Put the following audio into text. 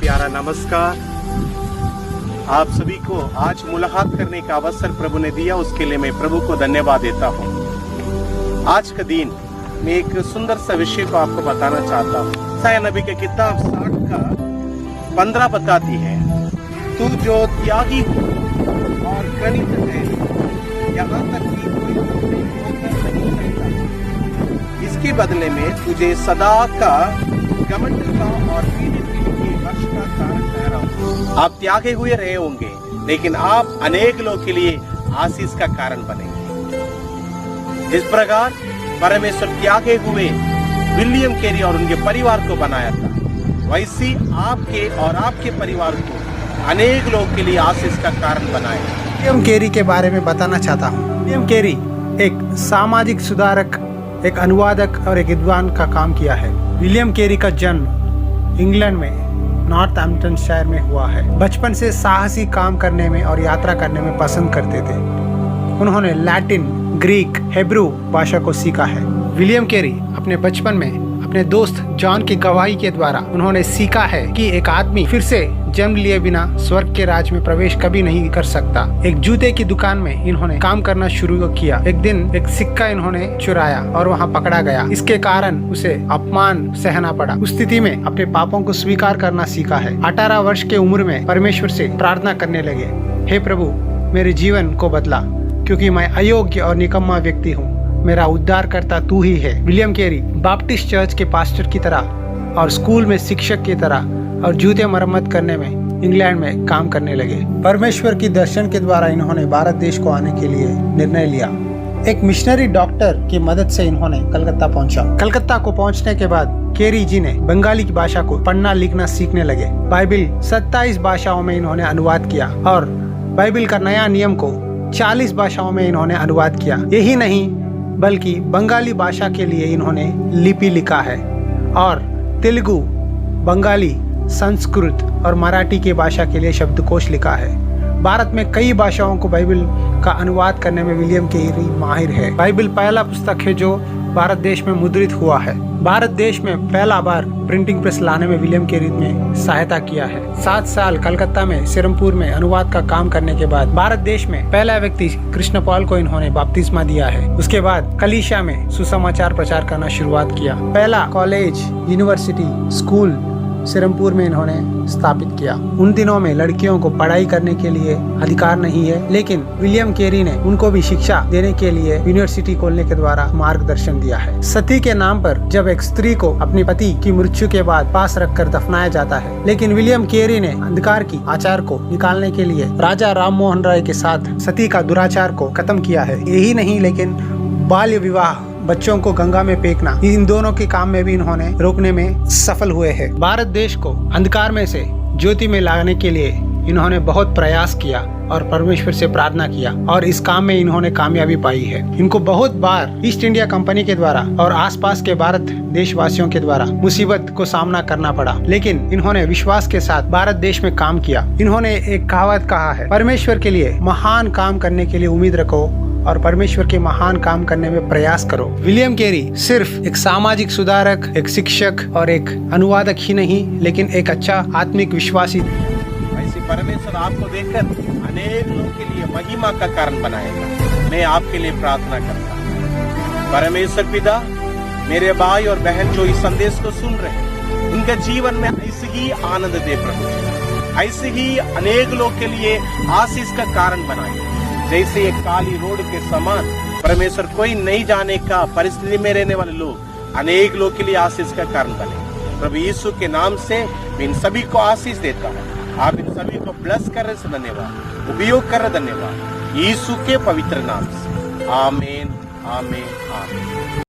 प्यारा नमस्कार। आप सभी को आज मुलाकात करने का अवसर प्रभु ने दिया, उसके लिए मैं प्रभु को धन्यवाद देता हूँ। आज का दिन मैं एक सुंदर सा विषय को आपको बताना चाहता हूँ। ईसाया नबी के किताब 60 का 15 बताती है, तू जो त्यागी और घृणित है, यहाँ तक कि कोई तुझे होकर नहीं सकता। इसके बदले में तुझे सदा का घमंड का और पीने के वर्ष का कारण ठहराऊंगा। आप त्यागे हुए रहे होंगे, लेकिन आप अनेक लोगों के लिए आशीष का कारण बनेंगे। इस प्रकार परमेश्वर त्यागे हुए विलियम कैरी और उनके परिवार को बनाया था, वैसे आपके और आपके परिवार को अनेक लोगों के लिए आशीष का कारण बनाए। विलियम कैरी के बारे में बताना चाहता हूँ। विलियम कैरी एक सामाजिक सुधारक, एक अनुवादक और एक विद्वान का काम किया है। विलियम कैरी का जन्म इंग्लैंड में नॉर्थहैम्पटनशायर में हुआ है। बचपन से साहसी काम करने में और यात्रा करने में पसंद करते थे। उन्होंने लैटिन, ग्रीक, हिब्रू भाषा को सीखा है। विलियम कैरी अपने बचपन में अपने दोस्त जॉन की गवाही के द्वारा उन्होंने सीखा है कि एक आदमी फिर से जन्म लिए बिना स्वर्ग के राज में प्रवेश कभी नहीं कर सकता। एक जूते की दुकान में इन्होंने काम करना शुरू किया। एक दिन एक सिक्का इन्होंने चुराया और वहां पकड़ा गया। इसके कारण उसे अपमान सहना पड़ा। उस स्थिति में अपने पापों को स्वीकार करना सीखा है। 18 वर्ष के उम्र में परमेश्वर से प्रार्थना करने लगे, हे प्रभु, मेरे जीवन को बदला, क्योंकि मैं अयोग्य और निकम्मा व्यक्ति हूँ। मेरा उद्धारकर्ता तू ही है। विलियम कैरी बैप्टिस्ट चर्च के पास्टर की तरह और स्कूल में शिक्षक की तरह और जूते मरम्मत करने में इंग्लैंड में काम करने लगे। परमेश्वर की दर्शन के द्वारा इन्होंने भारत देश को आने के लिए निर्णय लिया। एक मिशनरी डॉक्टर की मदद से इन्होंने कलकत्ता पहुंचा। कलकत्ता को पहुंचने के बाद कैरी जी ने बंगाली की भाषा को पढ़ना लिखना सीखने लगे। बाइबिल 27 भाषाओं में इन्होंने अनुवाद किया और बाइबिल का नया नियम को 40 भाषाओं में इन्होंने अनुवाद किया। यही नहीं बल्कि बंगाली भाषा के लिए इन्होंने लिपि लिखा है और तेलुगु, बंगाली, संस्कृत और मराठी की भाषा के लिए शब्दकोश लिखा है। भारत में कई भाषाओं को बाइबिल का अनुवाद करने में विलियम कैरी माहिर है। बाइबिल पहला पुस्तक है जो भारत देश में मुद्रित हुआ है। भारत देश में पहला बार प्रिंटिंग प्रेस लाने में विलियम कैरी ने सहायता किया है। 7 साल कलकत्ता में सिरमपुर में अनुवाद का काम करने के बाद भारत देश में पहला व्यक्ति कृष्ण पॉल को इन्होंने बपतिस्मा दिया है। उसके बाद कलीसिया में सुसमाचार प्रचार करना शुरुआत किया। पहला कॉलेज, यूनिवर्सिटी, स्कूल सिरमपुर में इन्होंने स्थापित किया। उन दिनों में लड़कियों को पढ़ाई करने के लिए अधिकार नहीं है, लेकिन विलियम कैरी ने उनको भी शिक्षा देने के लिए यूनिवर्सिटी खोलने के द्वारा मार्गदर्शन दिया है। सती के नाम पर जब एक स्त्री को अपने पति की मृत्यु के बाद पास रखकर दफनाया जाता है, लेकिन विलियम कैरी ने अंधकार की आचार को निकालने के लिए राजा राम मोहन राय के साथ सती का दुराचार को खत्म किया है। यही नहीं, लेकिन बाल्य विवाह, बच्चों को गंगा में फेंकना, इन दोनों के काम में भी इन्होंने रोकने में सफल हुए हैं। भारत देश को अंधकार में से ज्योति में लाने के लिए इन्होंने बहुत प्रयास किया और परमेश्वर से प्रार्थना किया और इस काम में इन्होंने कामयाबी पाई है। इनको बहुत बार ईस्ट इंडिया कंपनी के द्वारा और आसपास के भारत देशवासियों के द्वारा मुसीबत को सामना करना पड़ा, लेकिन इन्होंने विश्वास के साथ भारत देश में काम किया। इन्होंने एक कहावत कहा है, परमेश्वर के लिए महान काम करने के लिए उम्मीद रखो और परमेश्वर के महान काम करने में प्रयास करो। विलियम कैरी सिर्फ एक सामाजिक सुधारक, एक शिक्षक और एक अनुवादक ही नहीं, लेकिन एक अच्छा आत्मिक विश्वासी। वैसे परमेश्वर आपको देखकर अनेक लोगों के लिए महिमा का कारण बनाएगा। मैं आपके लिए प्रार्थना करता हूँ। परमेश्वर पिता, मेरे भाई और बहन जो इस संदेश को सुन रहे हैं, उनके जीवन में ऐसे ही आनंद दे प्रभु, ऐसे ही अनेक लोग के लिए आशीष का कारण बनाए। जैसे एक काली रोड के समान परमेश्वर कोई नहीं जाने का परिस्थिति में रहने वाले लोग अनेक लोग के लिए आशीष का कारण बने। प्रभु यीशु के नाम से मैं इन सभी को आशीष देता हूँ। आप इन सभी को ब्लेस करने से धन्यवाद, उपयोग कर रहे धन्यवाद, यीशु के पवित्र नाम से। आमीन, आमीन, आमीन।